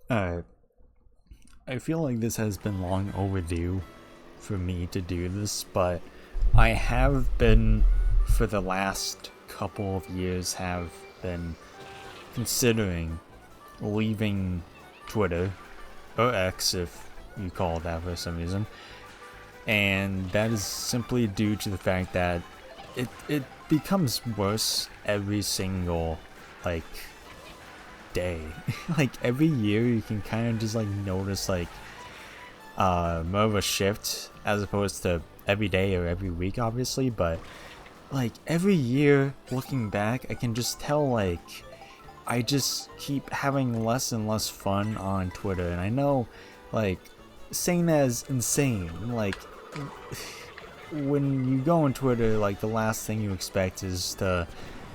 Uh, I feel like this has been long overdue for me to do this, but I have been, for the last couple of years, have been considering leaving Twitter, or X if you call it that for some reason, and that is simply due to the fact that it becomes worse every single, like, day. Like every year you can kind of just like notice like more of a shift as opposed to every day or every week obviously, but like every year looking back I can just tell like I just keep having less and less fun on Twitter. And I know like saying that is insane, like when you go on Twitter, like the last thing you expect is to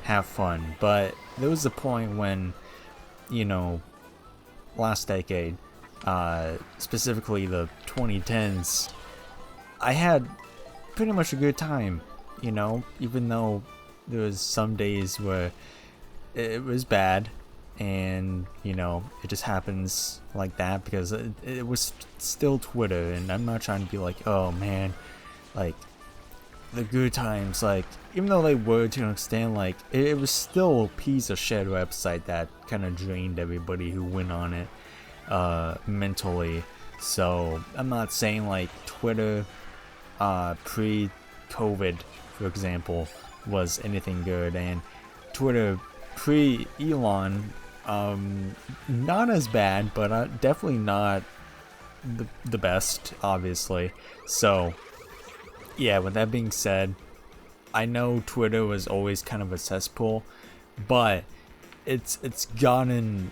have fun, but there was a point when, you know, last decade, specifically the 2010s, I had pretty much a good time, you know, even though there was some days where it was bad, and you know it just happens like that because it was still Twitter, and I'm not trying to be like, oh man, like the good times, like even though they were to an extent, like it was still a piece of shit website that kind of drained everybody who went on it mentally. So I'm not saying like Twitter pre-COVID, for example, was anything good, and Twitter pre-Elon, not as bad, but definitely not the best, obviously. So yeah, with that being said, I know Twitter was always kind of a cesspool, but it's gotten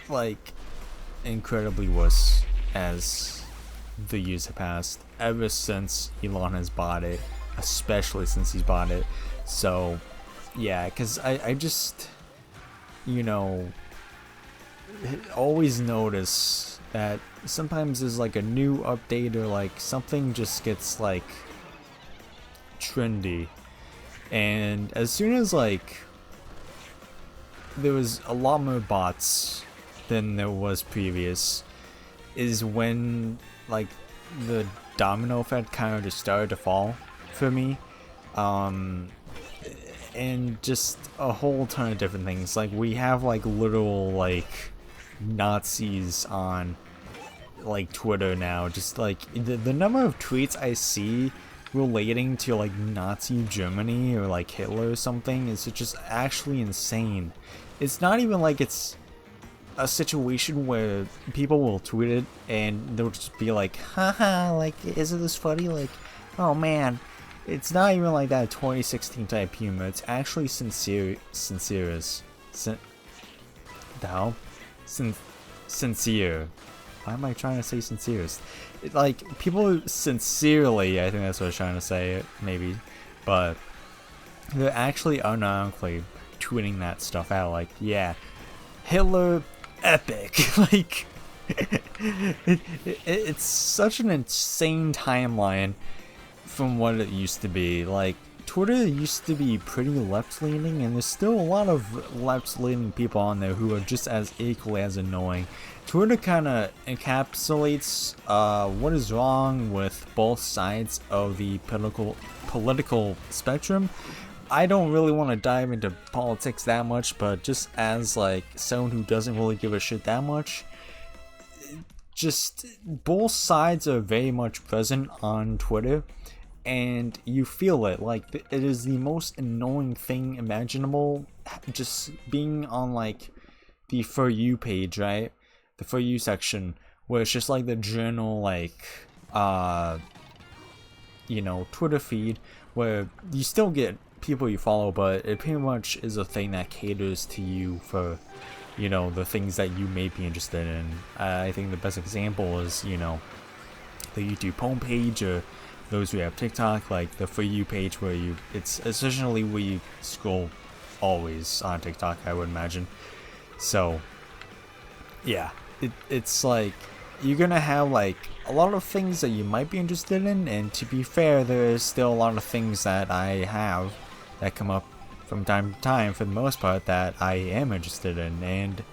like incredibly worse as the years have passed ever since Elon has bought it, especially since he's bought it. So yeah, because I just, you know, always notice that sometimes there's like a new update or like something just gets like trendy, and as soon as like there was a lot more bots than there was previous is when like the domino effect kind of just started to fall for me. um and just a whole ton of different things, like we have like literal like Nazis on like Twitter now. Just like the number of tweets I see relating to like Nazi Germany or like Hitler or something is just actually insane. It's not even like it's a situation where people will tweet it and they'll just be like, haha, like, isn't this funny? Like, oh man. It's not even like that 2016 type humor. It's actually sincere. The hell? Sincere. Why am I trying to say sincerest? Like, people sincerely, I think that's what I was trying to say, maybe. But they're actually unironically tweeting that stuff out. Like, yeah, Hitler epic. Like, it's such an insane timeline from what it used to be. Like, Twitter used to be pretty left-leaning, and there's still a lot of left-leaning people on there who are just as equally as annoying. Twitter kind of encapsulates what is wrong with both sides of the political spectrum. I don't really want to dive into politics that much, but just as like someone who doesn't really give a shit that much, just both sides are very much present on Twitter, and you feel it. Like, it is the most annoying thing imaginable, just being on like the For You page, right? The For You section, where it's just like the general like you know, Twitter feed, where you still get people you follow, but it pretty much is a thing that caters to you for, you know, the things that you may be interested in. I think the best example is, you know, the YouTube homepage, or those who have TikTok, like the For You page, where it's essentially where you scroll always on TikTok, I would imagine. So yeah, it's like you're gonna have like a lot of things that you might be interested in, and to be fair, there's still a lot of things that I have that come up from time to time, for the most part, that I am interested in. And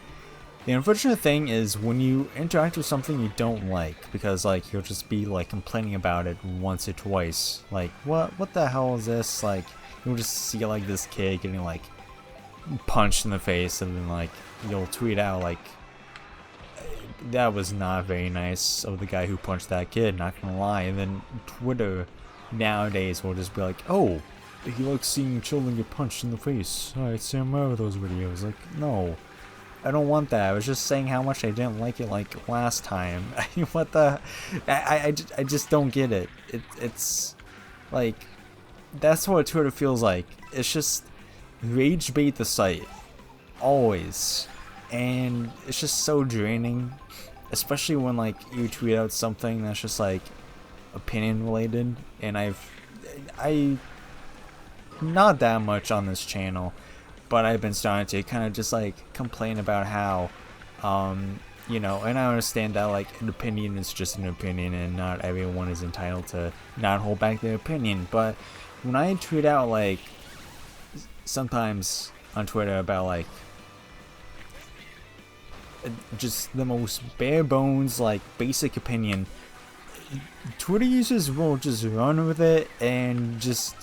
The unfortunate thing is when you interact with something you don't like, because like you'll just be like complaining about it once or twice. Like, what the hell is this? Like, you'll just see like this kid getting like punched in the face, and then like you'll tweet out like, that was not very nice of the guy who punched that kid, not gonna lie. And then Twitter nowadays will just be like, oh, he likes seeing children get punched in the face. Alright, say more of those videos. Like, no, I don't want that. I was just saying how much I didn't like it like last time. What the? I just don't get it. It's like, that's what Twitter feels like. It's just rage bait the site. Always. And it's just so draining. Especially when like you tweet out something that's just like opinion related. And I not that much on this channel, but I've been starting to kind of just like complain about how, you know, and I understand that like an opinion is just an opinion and not everyone is entitled to not hold back their opinion. But when I tweet out like sometimes on Twitter about like just the most bare bones like basic opinion, Twitter users will just run with it and just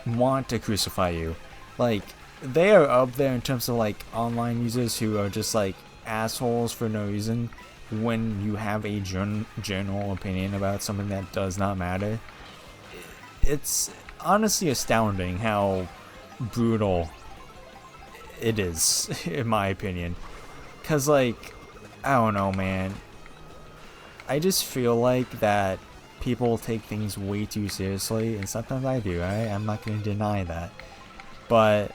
want to crucify you. Like, they are up there in terms of like online users who are just like assholes for no reason when you have a general opinion about something that does not matter. It's honestly astounding how brutal it is, in my opinion. Cause like, I don't know, man. I just feel like that people take things way too seriously, and sometimes I do, right? I'm not gonna deny that. But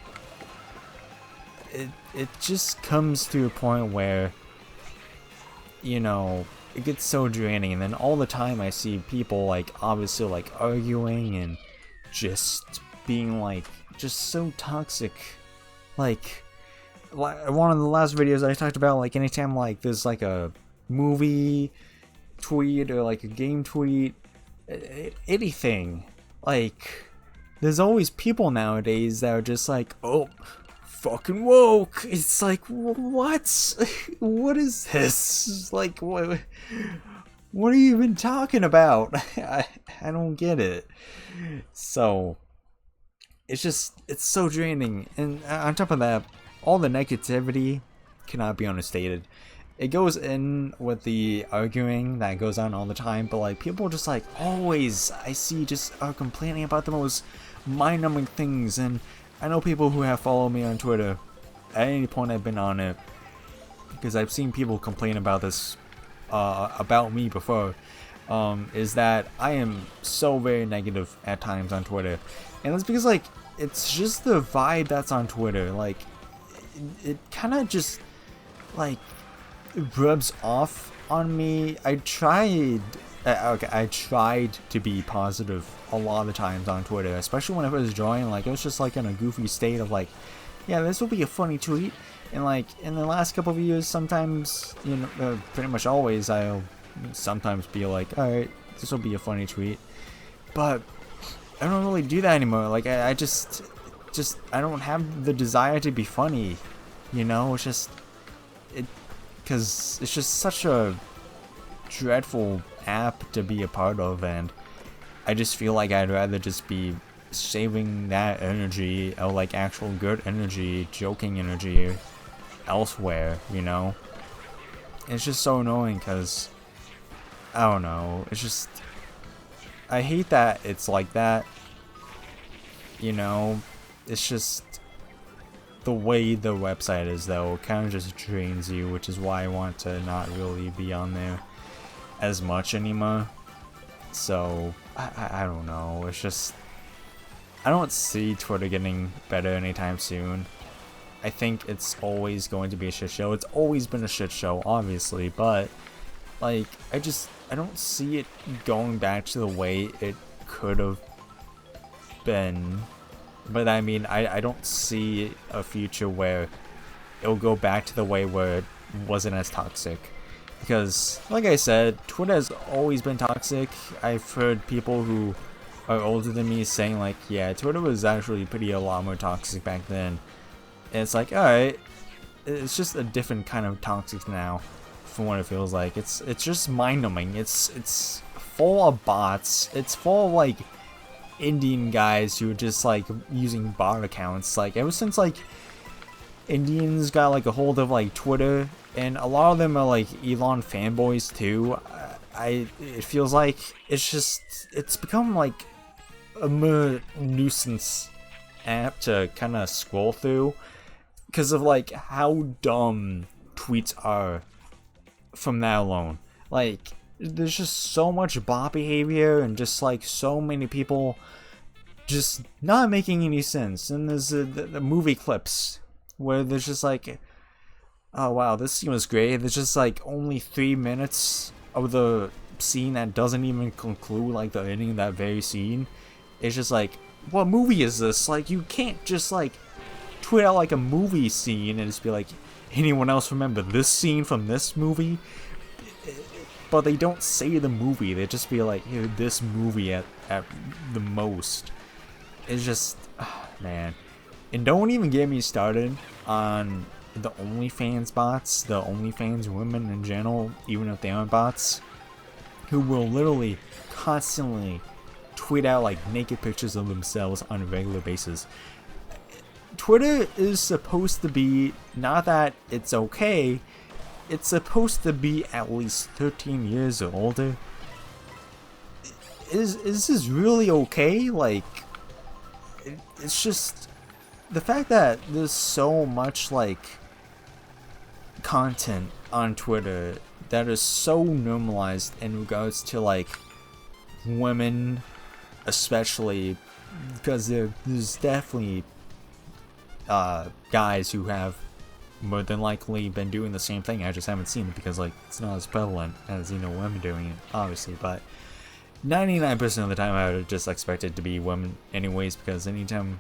it just comes to a point where, you know, it gets so draining, and then all the time I see people like obviously like arguing and just being like just so toxic. Like one of the last videos I talked about, like anytime like there's like a movie tweet or like a game tweet, anything, like there's always people nowadays that are just like, oh, fucking woke. It's like, what? What is this? Like, what are you even talking about? I don't get it. So it's so draining. And on top of that, all the negativity cannot be understated. It goes in with the arguing that goes on all the time, but like people just like always, I see, just are complaining about the most mind-numbing things. And I know people who have followed me on Twitter at any point I've been on it, because I've seen people complain about this about me before, is that I am so very negative at times on Twitter. And that's because like it's just the vibe that's on Twitter. Like it kind of just like rubs off on me. I tried to be positive a lot of the times on Twitter, especially when I was drawing. Like, it was just like in a goofy state of like, yeah, this will be a funny tweet. And like in the last couple of years, sometimes, you know, pretty much always, I'll sometimes be like, all right, this will be a funny tweet. But I don't really do that anymore. Like I just I don't have the desire to be funny, you know. It's just because it's just such a dreadful app to be a part of, and I just feel like I'd rather just be saving that energy, or like actual good energy, joking energy, elsewhere, you know. It's just so annoying because I don't know, it's just, I hate that it's like that, you know. It's just the way the website is, though. It kind of just drains you, which is why I want to not really be on there as much anymore. So I don't know, it's just, I don't see Twitter getting better anytime soon. I think it's always going to be a shit show. It's always been a shit show, obviously, but like I don't see it going back to the way it could have been. But I mean, I don't see a future where it'll go back to the way where it wasn't as toxic. Because, like I said, Twitter has always been toxic. I've heard people who are older than me saying like, yeah, Twitter was actually a lot more toxic back then. And it's like, alright, it's just a different kind of toxic now, from what it feels like. It's just mind-numbing. It's full of bots. It's full of like Indian guys who are just like using bot accounts. Like ever since like Indians got like a hold of like Twitter, and a lot of them are like Elon fanboys too. It feels like it's become like a more nuisance app to kind of scroll through because of like how dumb tweets are from that alone. Like there's just so much bot behavior and just like so many people just not making any sense. And there's the movie clips where there's just like, oh wow, this scene was great. There's just like only 3 minutes of the scene that doesn't even conclude like the ending of that very scene. It's just like, what movie is this? Like you can't just like tweet out like a movie scene and just be like, anyone else remember this scene from this movie? But they don't say the movie. They just be like, here, this movie at the most. It's just, man. And don't even get me started on the OnlyFans bots, the OnlyFans women in general, even if they aren't bots, who will literally constantly tweet out like naked pictures of themselves on a regular basis. Twitter is supposed to be, not that it's okay, it's supposed to be at least 13 years or older. Is this really okay? Like, it's just the fact that there's so much like content on Twitter that is so normalized in regards to like women, especially because there's definitely guys who have more than likely been doing the same thing. I just haven't seen it because like it's not as prevalent as women doing it, obviously. But 99% of the time I would just expect it to be women anyways, because anytime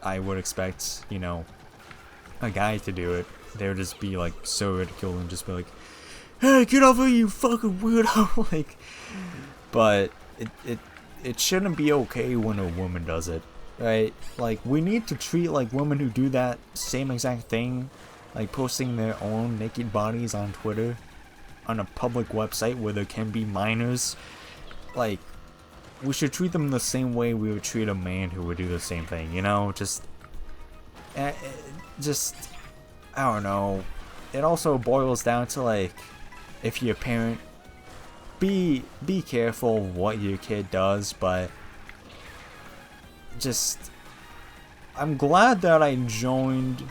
I would expect a guy to do it, they would just be like so ridiculed and just be like, hey, get over you fucking weirdo. Like, but it shouldn't be okay when a woman does it, right? Like, we need to treat like women who do that same exact thing, like posting their own naked bodies on Twitter on a public website where there can be minors. Like, we should treat them the same way we would treat a man who would do the same thing, just I don't know. It also boils down to like, if you're a parent, be careful what your kid does. But just, I'm glad that I joined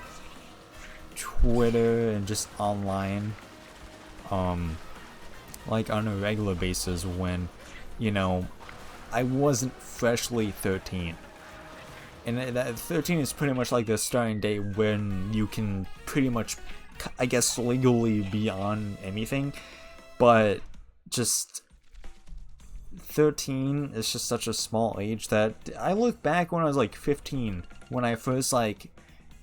Twitter and just online like on a regular basis when I wasn't freshly 13. And that 13 is pretty much like the starting date when you can pretty much, I guess, legally be on anything. But just 13 is just such a small age that I look back when I was like 15, when I first like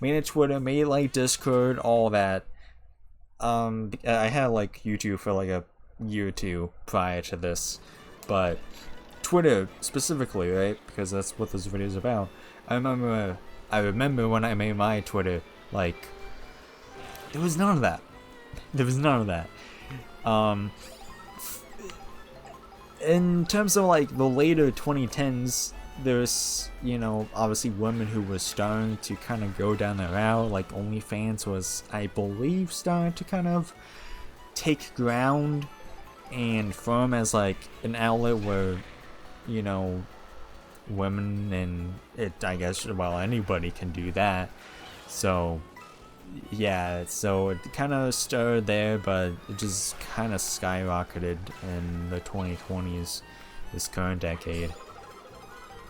made a Twitter, made like Discord, all that. I had like YouTube for like a year or two prior to this, but Twitter specifically, right? Because that's what this video is about. I remember when I made my Twitter, like, there was none of that. There was none of that. In terms of like the later 2010s, there's obviously women who were starting to kind of go down the route. Like OnlyFans was, I believe, starting to kind of take ground and form as like an outlet where women and I guess, well, anybody can do that. So yeah, so it kind of started there, but it just kind of skyrocketed in the 2020s, this current decade.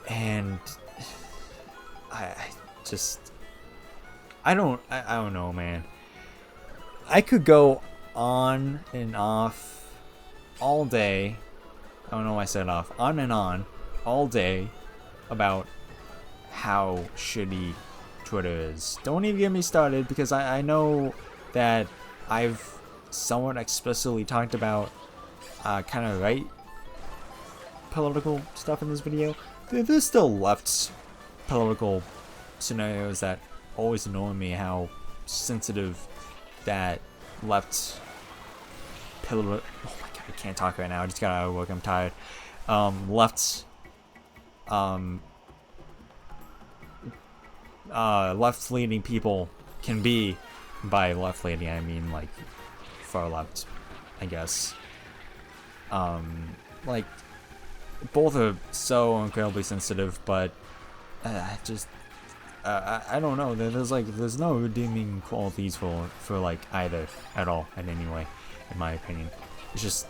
And I don't know, man. I could go on and off all day. I don't know why I said off. On and on all day about how shitty Twitter is. Don't even get me started, because I know that I've somewhat explicitly talked about kind of right political stuff in this video. There's still left political scenarios that always annoying me how sensitive that left pillar. Oh my god, I can't talk right now. I just got out of work. I'm tired. Left leaning people can be. By left leaning, I mean like far left, I guess. Like both are so incredibly sensitive, but I don't know. There's no redeeming qualities for like either at all in any way, in my opinion. It's just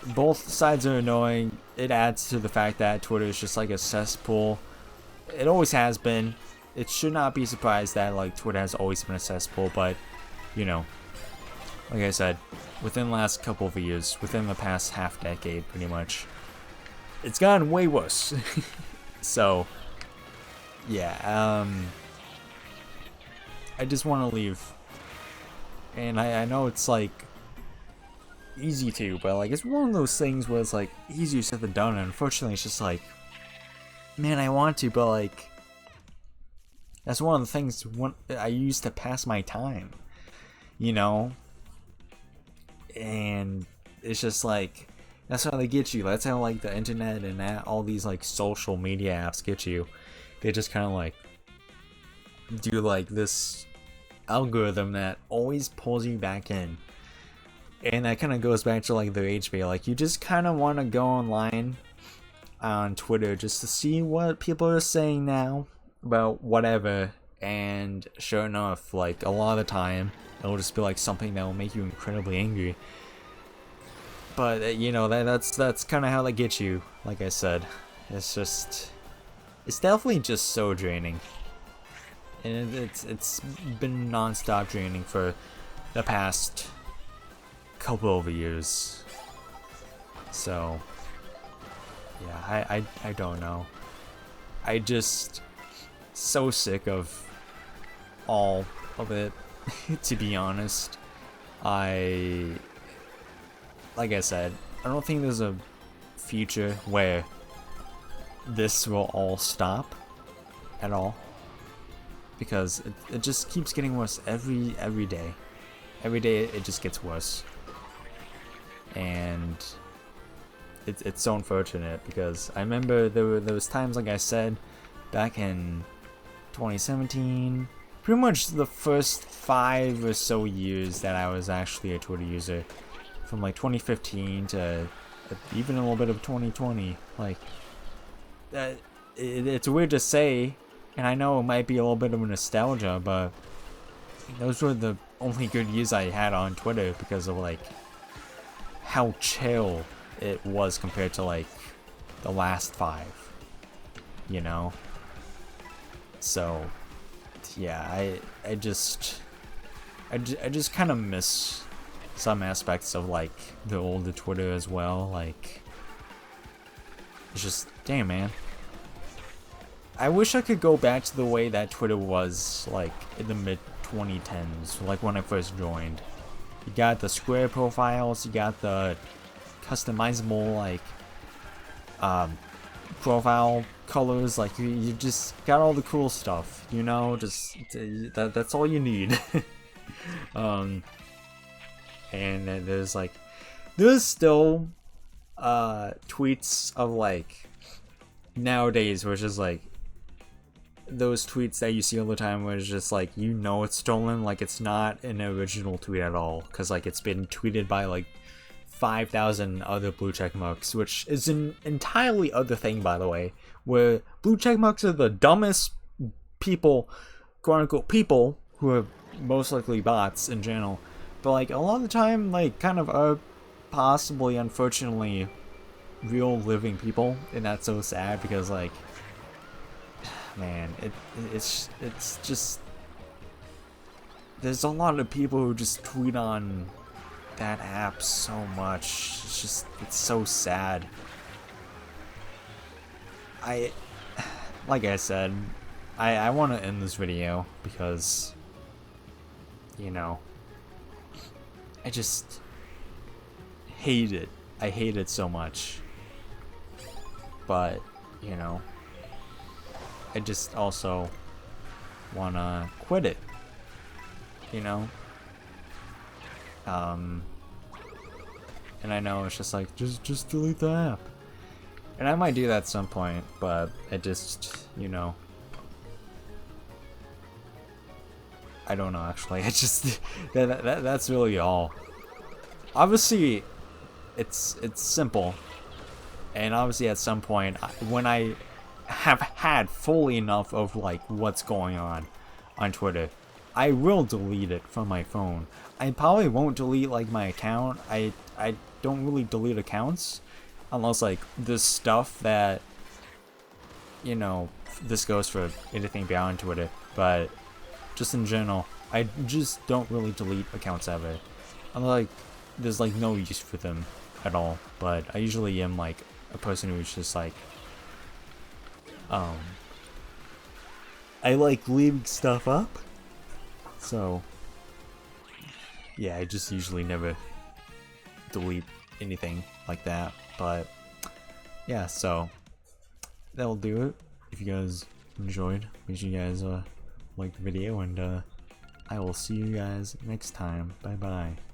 both sides are annoying. It adds to the fact that Twitter is just like a cesspool. It always has been. It should not be surprised that like Twitter has always been a cesspool, but you know, like I said, within the last couple of years, within the past half decade, pretty much, it's gotten way worse. So, yeah, I just want to leave, and I know it's like easy to, but like it's one of those things where it's like easier said than done, and unfortunately, it's just like, man, I want to, but like. That's one of the things I use to pass my time, you know? And it's just like, that's how they get you. That's how like the internet and all these like social media apps get you. They just kind of like do like this algorithm that always pulls you back in. And that kind of goes back to like the age bait. Like you just kind of want to go online on Twitter just to see what people are saying now about whatever, and sure enough, like a lot of the time it'll just be like something that will make you incredibly angry. But you know, that's kind of how they get you. Like I said, it's definitely just so draining, and it's been non-stop draining for the past couple of years. So yeah, I don't know. I just so sick of all of it. To be honest, like I said, I don't think there's a future where this will all stop at all, because it just keeps getting worse every day. Every day it just gets worse, and it's so unfortunate, because I remember there was times, like I said, back in 2017, pretty much the first 5 or so years that I was actually a Twitter user, from like 2015 to even a little bit of 2020. Like, it's weird to say, and I know it might be a little bit of nostalgia, but those were the only good years I had on Twitter, because of like how chill it was compared to like the last 5, you know? So yeah, I just kind of miss some aspects of like the older Twitter as well. Like, it's just, damn, man, I wish I could go back to the way that Twitter was like in the mid 2010s, like when I first joined. You got the square profiles, you got the customizable like profile colors, like you just got all the cool stuff, you know, just that's all you need. And then there's still tweets of like nowadays, which is like those tweets that you see all the time where it's just like, you know, it's stolen, like it's not an original tweet at all, because like it's been tweeted by like 5,000 other blue check marks, which is an entirely other thing, by the way, where blue check marks are the dumbest people, quote unquote people, who are most likely bots in general, but like a lot of the time like kind of are possibly, unfortunately, real living people, and that's so sad, because like, man, it's just, there's a lot of people who just tweet on that app so much. It's so sad. Like I said, I want to end this video because, you know, I just hate it. I hate it so much. But, you know, I just also wanna quit it, you know? And I know it's just like, just delete the app. And I might do that at some point, but it just, you know, I don't know actually. It's just that's really all. Obviously, it's simple, and obviously at some point when I have had fully enough of like what's going on Twitter, I will delete it from my phone. I probably won't delete like my account. I don't really delete accounts unless like this stuff that, you know, this goes for anything beyond Twitter, but just in general, I just don't really delete accounts ever. I'm like, there's like no use for them at all, but I usually am like a person who's just like, I like leaving stuff up, so yeah, I just usually never delete anything like that. But yeah, so that'll do it. If you guys enjoyed, make sure you guys like the video, and I will see you guys next time. Bye bye.